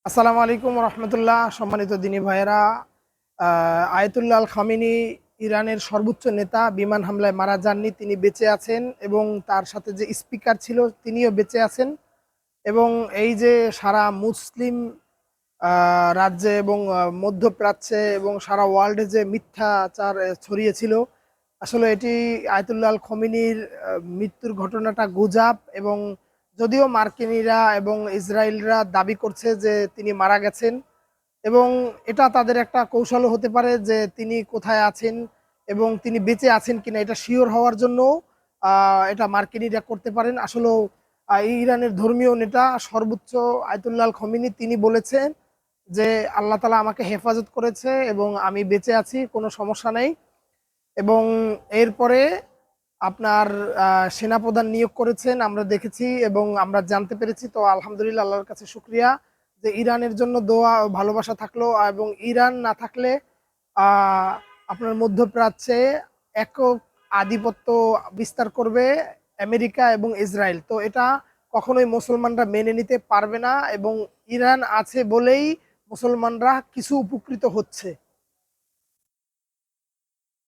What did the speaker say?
আসসালামু আলাইকুম রহমতুল্লাহ। সম্মানিত দিনী ভাইয়েরা, আয়াতুল্লাহ আল খামেনি ইরানের সর্বোচ্চ নেতা, বিমান হামলায় মারা যাননি, তিনি বেঁচে আছেন এবং তার সাথে যে স্পিকার ছিল তিনিও বেঁচে আছেন। এবং এই যে সারা মুসলিম রাজ্যে এবং মধ্যপ্রাচ্যে এবং সারা ওয়ার্ল্ডে যে মিথ্যাচার ছড়িয়েছিল, আসলে এটি আয়াতুল্লাহ আল খমেনির মৃত্যুর ঘটনাটা গুজব। এবং যদিও মার্কিনিরা এবং ইসরায়েলরা দাবি করছে যে তিনি মারা গেছেন, এবং এটা তাদের একটা কৌশলও হতে পারে যে তিনি কোথায় আছেন এবং তিনি বেঁচে আছেন কিনা এটা শিওর হওয়ার জন্য এটা মার্কিনিরা করতে পারেন। আসলে ইরানের ধর্মীয় নেতা সর্বোচ্চ আয়াতুল্লাহ আল খমেনি তিনি বলেছেন যে আল্লাহ তাআলা আমাকে হেফাজত করেছে এবং আমি বেঁচে আছি, কোনো সমস্যা নেই। এবং এরপরে আপনার সেনাপ্রধান নিয়োগ করেছেন আমরা দেখেছি এবং আমরা জানতে পেরেছি। তো আলহামদুলিল্লাহ, আল্লাহর কাছে শুক্রিয়া যে ইরানের জন্য দোয়া ও ভালোবাসা থাকলো। এবং ইরান না থাকলে আহ, আপনার মধ্যপ্রাচ্যে একক আধিপত্য বিস্তার করবে আমেরিকা এবং ইসরায়েল। তো এটা কখনোই মুসলমানরা মেনে নিতে পারবে না, এবং ইরান আছে বলেই মুসলমানরা কিছু উপকৃত হচ্ছে।